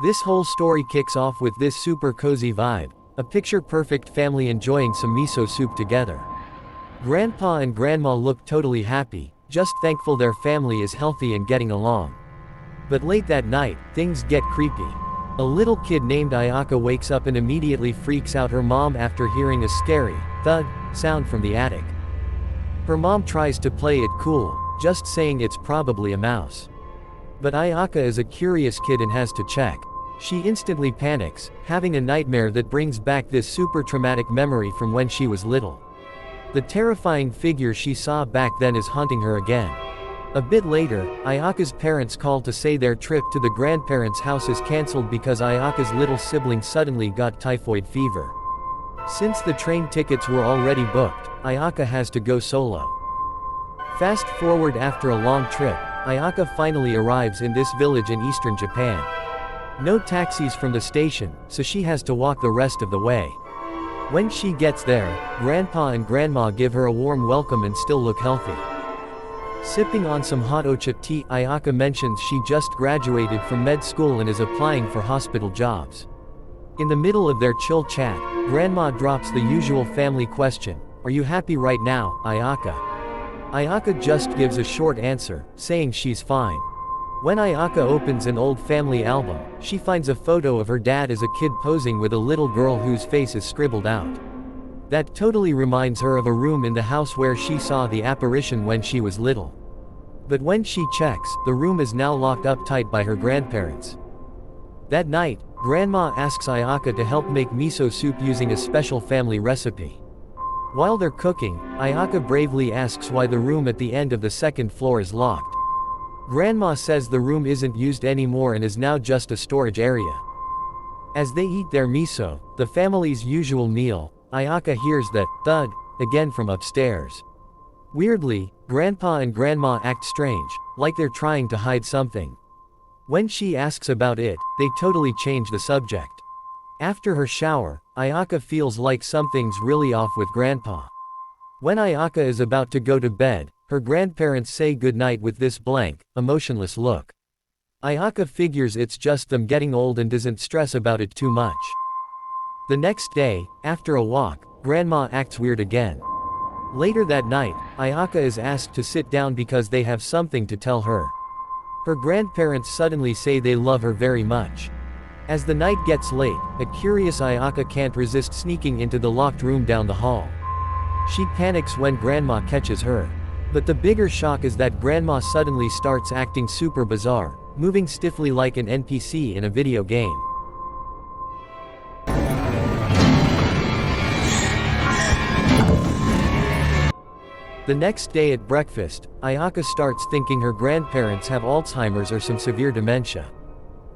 This whole story kicks off with this super cozy vibe, a picture-perfect family enjoying some miso soup together. Grandpa and Grandma look totally happy, just thankful their family is healthy and getting along. But late that night, things get creepy. A little kid named Ayaka wakes up and immediately freaks out her mom after hearing a scary, thud, sound from the attic. Her mom tries to play it cool, just saying it's probably a mouse. But Ayaka is a curious kid and has to check. She instantly panics, having a nightmare that brings back this super traumatic memory from when she was little. The terrifying figure she saw back then is haunting her again. A bit later, Ayaka's parents call to say their trip to the grandparents' house is cancelled because Ayaka's little sibling suddenly got typhoid fever. Since the train tickets were already booked, Ayaka has to go solo. Fast forward after a long trip, Ayaka finally arrives in this village in eastern Japan. No taxis from the station, so she has to walk the rest of the way. When she gets there, Grandpa and Grandma give her a warm welcome and still look healthy. Sipping on some hot ocha tea, Ayaka mentions she just graduated from med school and is applying for hospital jobs. In the middle of their chill chat, Grandma drops the usual family question, "Are you happy right now, Ayaka?" Ayaka just gives a short answer, saying she's fine. When Ayaka opens an old family album, she finds a photo of her dad as a kid posing with a little girl whose face is scribbled out. That totally reminds her of a room in the house where she saw the apparition when she was little. But when she checks, the room is now locked up tight by her grandparents. That night, Grandma asks Ayaka to help make miso soup using a special family recipe. While they're cooking, Ayaka bravely asks why the room at the end of the second floor is locked. Grandma says the room isn't used anymore and is now just a storage area. As they eat their miso, the family's usual meal, Ayaka hears that thud again from upstairs. Weirdly, Grandpa and Grandma act strange, like they're trying to hide something. When she asks about it, they totally change the subject. After her shower, Ayaka feels like something's really off with Grandpa. When Ayaka is about to go to bed, her grandparents say goodnight with this blank, emotionless look. Ayaka figures it's just them getting old and doesn't stress about it too much. The next day, after a walk, Grandma acts weird again. Later that night, Ayaka is asked to sit down because they have something to tell her. Her grandparents suddenly say they love her very much. As the night gets late, a curious Ayaka can't resist sneaking into the locked room down the hall. She panics when Grandma catches her. But the bigger shock is that Grandma suddenly starts acting super bizarre, moving stiffly like an NPC in a video game. The next day at breakfast, Ayaka starts thinking her grandparents have Alzheimer's or some severe dementia.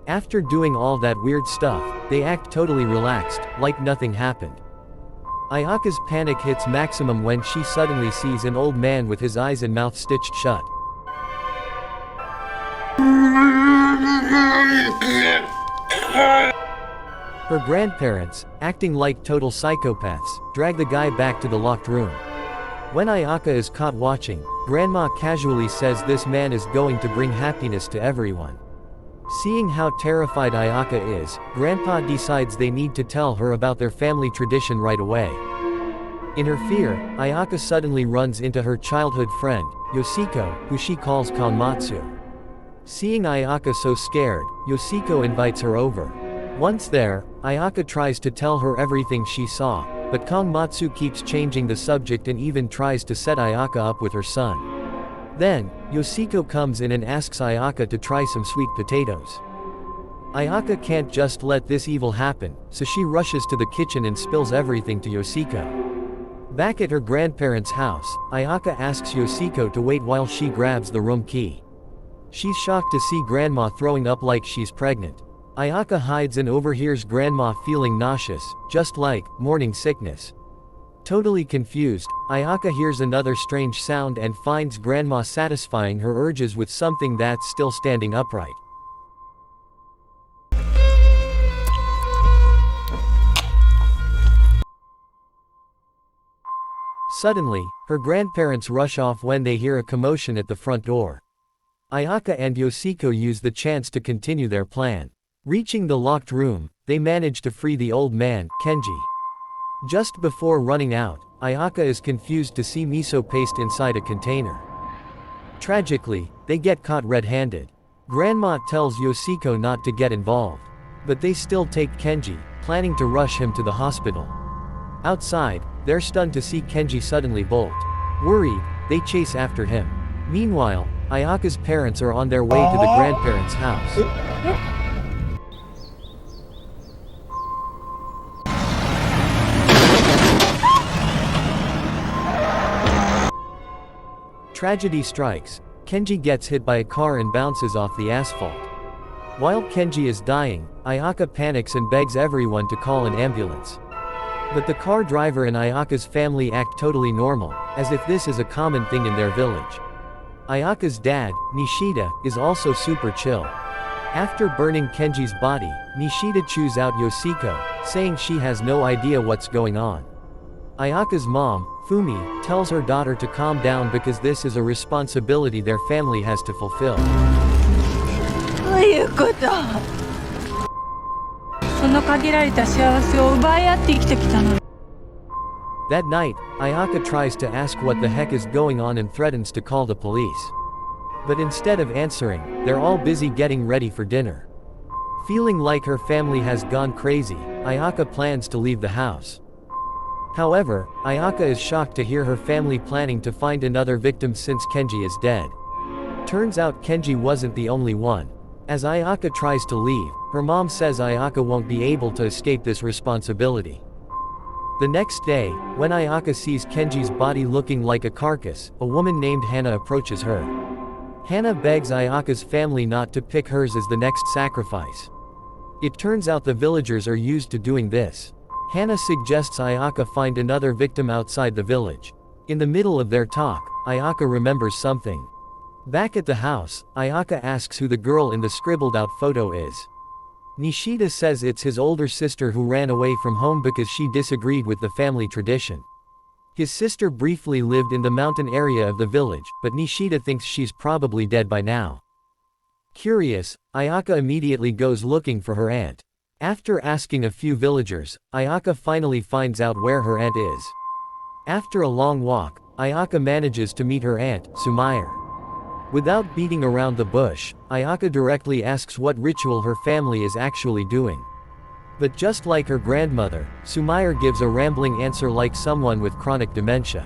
After doing all that weird stuff, they act totally relaxed, like nothing happened. Ayaka's panic hits maximum when she suddenly sees an old man with his eyes and mouth stitched shut. Her grandparents, acting like total psychopaths, drag the guy back to the locked room. When Ayaka is caught watching, Grandma casually says this man is going to bring happiness to everyone. Seeing how terrified Ayaka is, Grandpa decides they need to tell her about their family tradition right away. In her fear, Ayaka suddenly runs into her childhood friend, Yoshiko, who she calls Kanmatsu. Seeing Ayaka so scared, Yoshiko invites her over. Once there, Ayaka tries to tell her everything she saw, but Kanmatsu keeps changing the subject and even tries to set Ayaka up with her son. Then, Yoshiko comes in and asks Ayaka to try some sweet potatoes. Ayaka can't just let this evil happen, so she rushes to the kitchen and spills everything to Yoshiko. Back at her grandparents' house, Ayaka asks Yoshiko to wait while she grabs the room key. She's shocked to see Grandma throwing up like she's pregnant. Ayaka hides and overhears Grandma feeling nauseous, just like morning sickness. Totally confused, Ayaka hears another strange sound and finds Grandma satisfying her urges with something that's still standing upright. Suddenly, her grandparents rush off when they hear a commotion at the front door. Ayaka and Yoshiko use the chance to continue their plan. Reaching the locked room, they manage to free the old man, Kenji. Just before running out, Ayaka is confused to see miso paste inside a container. Tragically, they get caught red-handed. Grandma tells Yoshiko not to get involved. But they still take Kenji, planning to rush him to the hospital. Outside, they're stunned to see Kenji suddenly bolt. Worried, they chase after him. Meanwhile, Ayaka's parents are on their way to the grandparents' house. Tragedy strikes. Kenji gets hit by a car and bounces off the asphalt. While Kenji is dying, Ayaka panics and begs everyone to call an ambulance. But the car driver and Ayaka's family act totally normal, as if this is a common thing in their village. Ayaka's dad, Nishida, is also super chill. After burning Kenji's body, Nishida chews out Yoshiko, saying she has no idea what's going on. Ayaka's mom, Fumi, tells her daughter to calm down because this is a responsibility their family has to fulfill. That night, Ayaka tries to ask what the heck is going on and threatens to call the police. But instead of answering, they're all busy getting ready for dinner. Feeling like her family has gone crazy, Ayaka plans to leave the house. However, Ayaka is shocked to hear her family planning to find another victim since Kenji is dead. Turns out Kenji wasn't the only one. As Ayaka tries to leave, her mom says Ayaka won't be able to escape this responsibility. The next day, when Ayaka sees Kenji's body looking like a carcass, a woman named Hana approaches her. Hana begs Ayaka's family not to pick hers as the next sacrifice. It turns out the villagers are used to doing this. Hana suggests Ayaka find another victim outside the village. In the middle of their talk, Ayaka remembers something. Back at the house, Ayaka asks who the girl in the scribbled-out photo is. Nishida says it's his older sister who ran away from home because she disagreed with the family tradition. His sister briefly lived in the mountain area of the village, but Nishida thinks she's probably dead by now. Curious, Ayaka immediately goes looking for her aunt. After asking a few villagers, Ayaka finally finds out where her aunt is. After a long walk, Ayaka manages to meet her aunt, Sumair. Without beating around the bush, Ayaka directly asks what ritual her family is actually doing. But just like her grandmother, Sumair gives a rambling answer like someone with chronic dementia.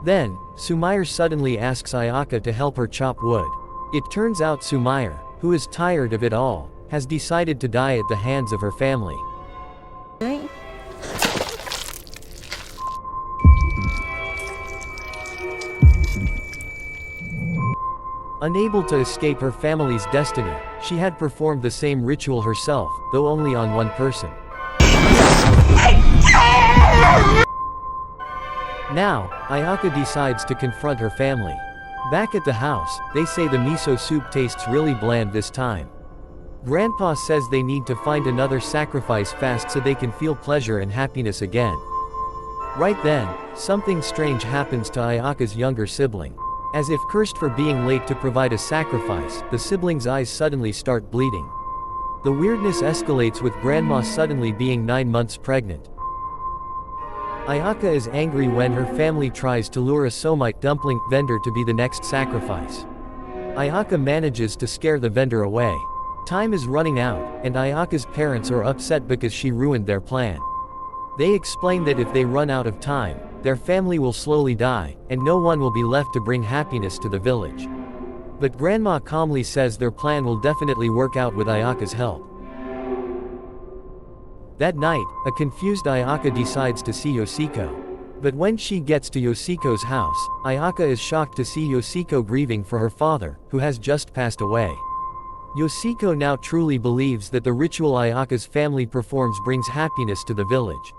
Then, Sumair suddenly asks Ayaka to help her chop wood. It turns out Sumair, who is tired of it all, has decided to die at the hands of her family. Unable to escape her family's destiny, she had performed the same ritual herself, though only on one person. Now, Ayaka decides to confront her family. Back at the house, they say the miso soup tastes really bland this time. Grandpa says they need to find another sacrifice fast so they can feel pleasure and happiness again. Right then, something strange happens to Ayaka's younger sibling. As if cursed for being late to provide a sacrifice, the sibling's eyes suddenly start bleeding. The weirdness escalates with Grandma suddenly being 9 months pregnant. Ayaka is angry when her family tries to lure a somite dumpling vendor to be the next sacrifice. Ayaka manages to scare the vendor away. Time is running out, and Ayaka's parents are upset because she ruined their plan. They explain that if they run out of time, their family will slowly die, and no one will be left to bring happiness to the village. But Grandma calmly says their plan will definitely work out with Ayaka's help. That night, a confused Ayaka decides to see Yoshiko. But when she gets to Yoshiko's house, Ayaka is shocked to see Yoshiko grieving for her father, who has just passed away. Yoshiko now truly believes that the ritual Ayaka's family performs brings happiness to the village.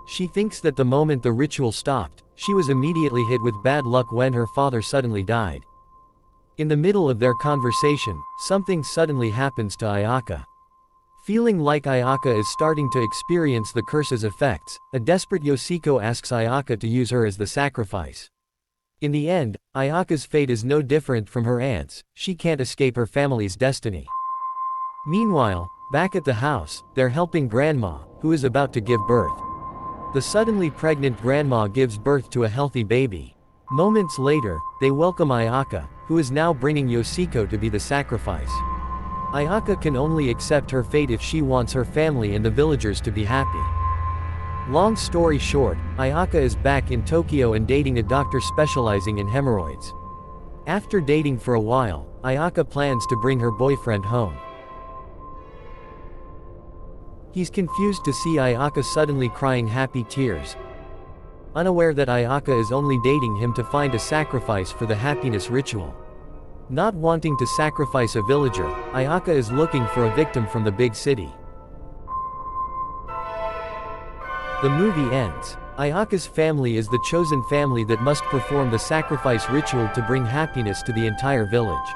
She thinks that the moment the ritual stopped, she was immediately hit with bad luck when her father suddenly died. In the middle of their conversation, something suddenly happens to Ayaka. Feeling like Ayaka is starting to experience the curse's effects, a desperate Yoshiko asks Ayaka to use her as the sacrifice. In the end, Ayaka's fate is no different from her aunt's. She can't escape her family's destiny. Meanwhile, back at the house, they're helping Grandma, who is about to give birth. The suddenly pregnant Grandma gives birth to a healthy baby. Moments later, they welcome Ayaka, who is now bringing Yoshiko to be the sacrifice. Ayaka can only accept her fate if she wants her family and the villagers to be happy. Long story short, Ayaka is back in Tokyo and dating a doctor specializing in hemorrhoids. After dating for a while, Ayaka plans to bring her boyfriend home. He's confused to see Ayaka suddenly crying happy tears, unaware that Ayaka is only dating him to find a sacrifice for the happiness ritual. Not wanting to sacrifice a villager, Ayaka is looking for a victim from the big city. The movie ends. Ayaka's family is the chosen family that must perform the sacrifice ritual to bring happiness to the entire village.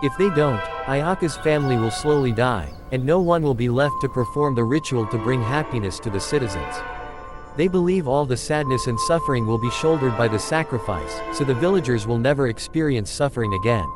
If they don't, Ayaka's family will slowly die, and no one will be left to perform the ritual to bring happiness to the citizens. They believe all the sadness and suffering will be shouldered by the sacrifice, so the villagers will never experience suffering again.